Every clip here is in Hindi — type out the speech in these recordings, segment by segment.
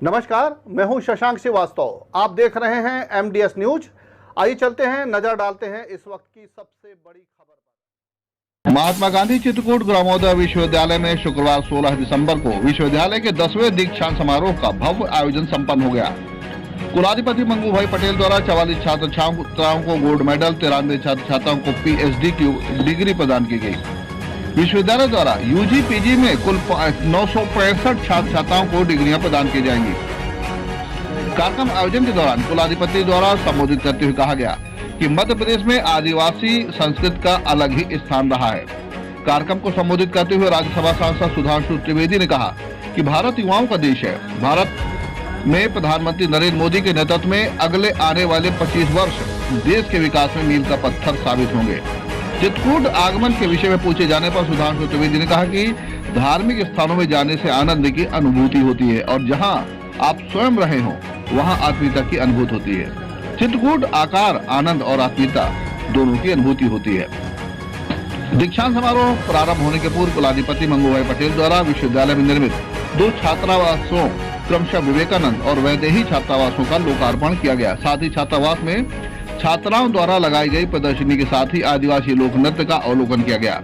नमस्कार, मैं हूं शशांक श्रीवास्तव। आप देख रहे हैं एमडीएस न्यूज। आइए चलते हैं, नजर डालते हैं इस वक्त की सबसे बड़ी खबर पर। महात्मा गांधी चित्रकूट ग्रामोदय विश्वविद्यालय में शुक्रवार 16 दिसंबर को विश्वविद्यालय के 10वें दीक्षांत समारोह का भव्य आयोजन संपन्न हो गया। कुलाधिपति मंगू भाई पटेल द्वारा 44 छात्र छात्राओं को गोल्ड मेडल, 93 छात्र छात्राओं को पीएचडी की डिग्री प्रदान की गई। विश्वविद्यालय द्वारा यूजी पीजी में कुल 965 छात्र छात्राओं को डिग्रियां प्रदान की जाएंगी। कार्यक्रम आयोजन के दौरान कुलाधिपति द्वारा संबोधित करते हुए कहा गया कि मध्य प्रदेश में आदिवासी संस्कृति का अलग ही स्थान रहा है। कार्यक्रम को संबोधित करते हुए राज्यसभा सांसद सुधांशु त्रिवेदी ने कहा कि भारत युवाओं का देश है। भारत में प्रधानमंत्री नरेंद्र मोदी के नेतृत्व में अगले आने वाले 25 वर्ष देश के विकास में मील का पत्थर साबित होंगे। चित्रकूट आगमन के विषय में पूछे जाने पर सुधांशु त्रिवेदी ने कहा कि धार्मिक स्थानों में जाने से आनंद की अनुभूति होती है और जहां आप स्वयं रहे हो वहां आत्मीयता की अनुभूति होती है। चित्रकूट आकार, आनंद और आत्मीयता दोनों की अनुभूति होती है। दीक्षांत समारोह प्रारंभ होने के पूर्व कुलाधिपति मंगू भाई पटेल द्वारा विश्वविद्यालय में निर्मित 2 छात्रावासों क्रमशः विवेकानंद और वैदेही छात्रावासों का लोकार्पण किया गया। साथ ही छात्रावास में छात्राओं द्वारा लगाई गई प्रदर्शनी के साथ ही आदिवासी लोक नृत्य का अवलोकन किया गया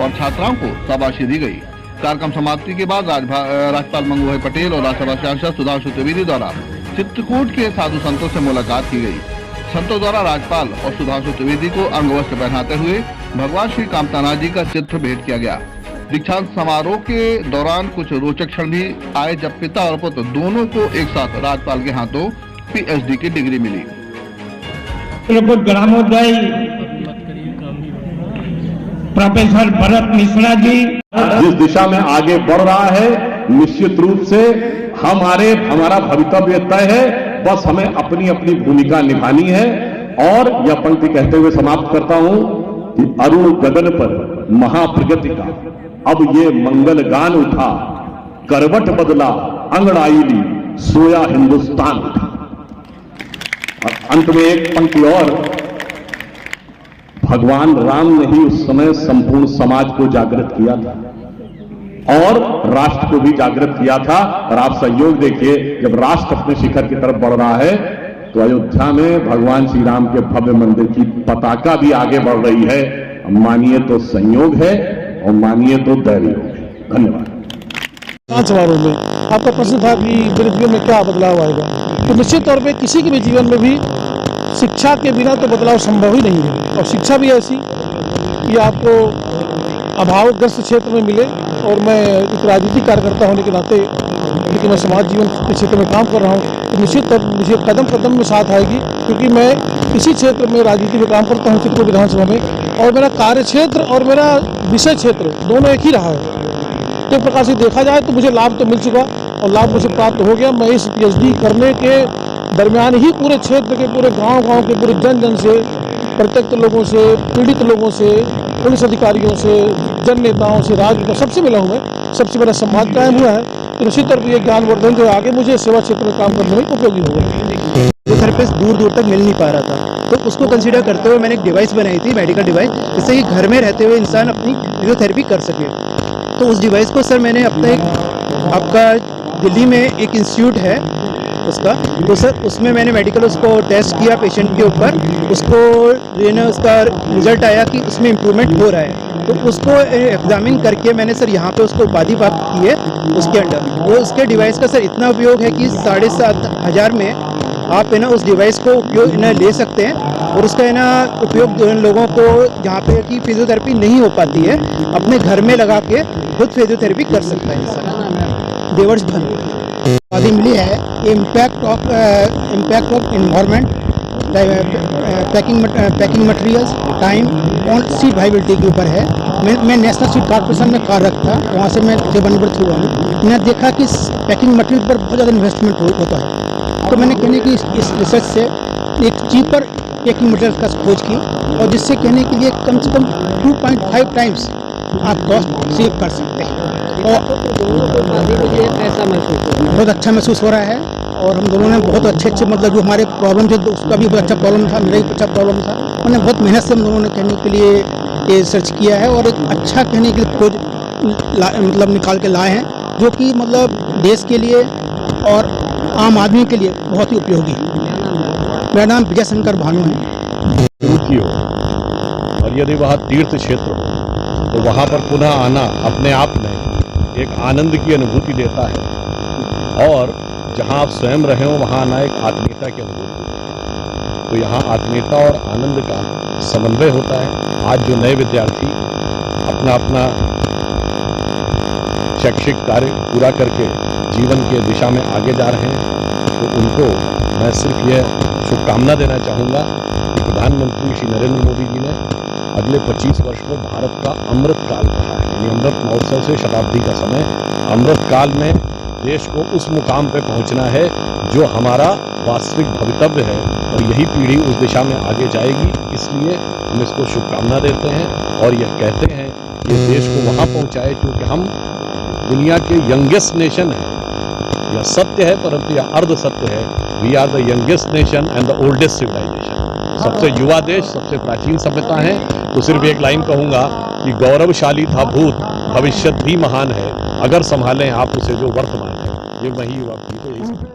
और छात्राओं को शाबाशी दी गई। कार्यक्रम समाप्ति के बाद राज्यपाल मंगू भाई पटेल और राज्यसभा सांसद सुधांशु त्रिवेदी द्वारा चित्रकूट के साधु संतों से मुलाकात की गई। संतों द्वारा राज्यपाल और सुधांशु त्रिवेदी को अंगवस्त्र पहनाते हुए भगवान श्री कामतानाथ जी का चित्र भेंट किया गया। दीक्षांत समारोह के दौरान कुछ रोचक क्षण भी आए जब पिता और पुत्र दोनों को एक साथ राज्यपाल के हाथों पीएचडी की डिग्री मिली। ग्रामोदय प्रोफेसर भरत मिश्रा जी जिस दिशा में आगे बढ़ रहा है, निश्चित रूप से हमारा भवितव्य तय है। बस हमें अपनी अपनी भूमिका निभानी है। और यह पंक्ति कहते हुए समाप्त करता हूं कि अरुण गगन पर महाप्रगति का अब ये मंगल गान उठा, करवट बदला अंगड़ाई ली, सोया हिंदुस्तान उठा। और अंत में एक पंक्ति और, भगवान राम ने ही उस समय संपूर्ण समाज को जागृत किया था और राष्ट्र को भी जागृत किया था। और आप सहयोग देखिए, जब राष्ट्र अपने शिखर की तरफ बढ़ रहा है तो अयोध्या में भगवान श्री राम के भव्य मंदिर की पताका भी आगे बढ़ रही है। मानिए तो संयोग है और मानिए तो दैवी योग है। धन्यवाद। समारोह में आपका प्रश्न था कि मेरे जीवन में क्या बदलाव आएगा, तो निश्चित तौर पे किसी के भी जीवन में भी शिक्षा के बिना तो बदलाव संभव ही नहीं है। और शिक्षा भी ऐसी कि आपको अभावग्रस्त क्षेत्र में मिले। और मैं एक राजनीतिक कार्यकर्ता होने के नाते, लेकिन मैं समाज जीवन के क्षेत्र में काम कर रहा हूँ, तो निश्चित तौर पर मुझे कदम कदम में साथ आएगी, क्योंकि मैं इसी क्षेत्र में राजनीति में काम करता हूँ चित्रकूट विधानसभा में। और मेरा कार्य क्षेत्र और मेरा विषय क्षेत्र दोनों एक ही रहा है। तो एक प्रकार से देखा जाए तो मुझे लाभ तो मिल चुका और लाभ मुझे प्राप्त हो गया। मैं इस पीएचडी करने के दरमियान ही पूरे क्षेत्र के, पूरे गांव के, पूरे जन जन से, प्रत्यक्ष लोगों से, पीड़ित लोगों से, पुलिस अधिकारियों से, जन नेताओं से, राजनेता, सबसे मिला हूँ मैं। सबसे बड़ा संवाद कायम हुआ है। तो निश्चित तौर पर ये ज्ञानवर्धन जो आगे मुझे सेवा क्षेत्र में काम करने में उपयोगी होगा। फिजियोथेरेपिस्ट दूर दूर तक मिल नहीं पा रहा था, तो उसको कंसीडर करते हुए मैंने एक डिवाइस बनाई थी, मेडिकल डिवाइस, जिससे कि घर में रहते हुए इंसान अपनी फिजियोथेरेपी कर सके। तो उस डिवाइस को सर मैंने आपका दिल्ली में एक इंस्टीट्यूट है उसका, तो सर उसमें मैंने मेडिकल उसको टेस्ट किया पेशेंट के ऊपर, उसका रिजल्ट आया कि उसमें इम्प्रूवमेंट हो रहा है। तो उसको एग्जामिन करके मैंने सर यहाँ पे उसको उपाधि प्राप्त की है उसके अंडर। वो उसके डिवाइस का सर इतना उपयोग है कि 7,500 में आप उस डिवाइस को उपयोग ले सकते हैं। और उसका उपयोग लोगों को जहाँ पे कि फिजियोथेरेपी नहीं हो पाती है, अपने घर में लगा के खुद फिजियोथेरेपी कर सकता है सर। देवर्ष धन उपाधि मिली है impact of environment, packing materials, time और सीट वाइबिलिटी के ऊपर है। मैं नेशनल सीट कॉर्पोरेशन में कार्यरत था, वहाँ से मैं सेवानिवृत्त हुआ हूँ। मैंने देखा कि पैकिंग मटेरियल पर बहुत ज़्यादा इन्वेस्टमेंट होता है, तो मैंने कहने की इस रिसर्च से एक चीपर पैकिंग मटेरियल का खोज की, और जिससे कहने के लिए कम से कम 2.5 टाइम्स आप कॉस्ट सेव कर सकते हैं। और बहुत अच्छा महसूस हो रहा है। और हम दोनों ने बहुत अच्छे मतलब जो हमारे प्रॉब्लम थे, उसका भी बहुत अच्छा प्रॉब्लम था, मेरा भी अच्छा प्रॉब्लम था। मैंने बहुत मेहनत से हम दोनों ने कहने के लिए ये सर्च किया है और एक अच्छा कहने के लिए खोज मतलब निकाल के लाए हैं, जो कि मतलब देश के लिए और आम आदमी के लिए बहुत ही उपयोगी है। मेरा नाम विजय शंकर भानु है। की हो और यदि वह तीर्थ क्षेत्र हो तो वहाँ पर पुनः आना अपने आप में एक आनंद की अनुभूति देता है, और जहाँ आप स्वयं रहे हो वहाँ आना एक आत्मीयता की अनुभूति है। तो यहाँ आत्मीयता और आनंद का समन्वय होता है। आज जो नए विद्यार्थी अपना अपना शैक्षिक कार्य पूरा करके जीवन के दिशा में आगे जा रहे हैं, तो उनको मैं सिर्फ यह शुभकामना देना चाहूँगा कि प्रधानमंत्री श्री नरेंद्र मोदी जी ने अगले 25 वर्ष को भारत का अमृत काल कहा है, यानी अमृत महोत्सव से शताब्दी का समय। अमृत काल में देश को उस मुकाम पे पहुंचना है जो हमारा वास्तविक भवितव्य है, और यही पीढ़ी उस दिशा में आगे जाएगी। इसलिए हम इसको शुभकामना देते हैं और यह कहते हैं कि देश को वहाँ पहुँचाए, क्योंकि हम दुनिया के यंगेस्ट नेशन है। यह सत्य है, परंतु यह अर्ध सत्य है। We are the youngest nation and the oldest civilisation. सबसे युवा देश, सबसे प्राचीन सभ्यता है। तो सिर्फ एक लाइन कहूँगा कि गौरवशाली था भूत, भविष्य भी महान है। अगर संभालें आप उसे जो वर्तमान है, ये वही युवा पीढ़ी।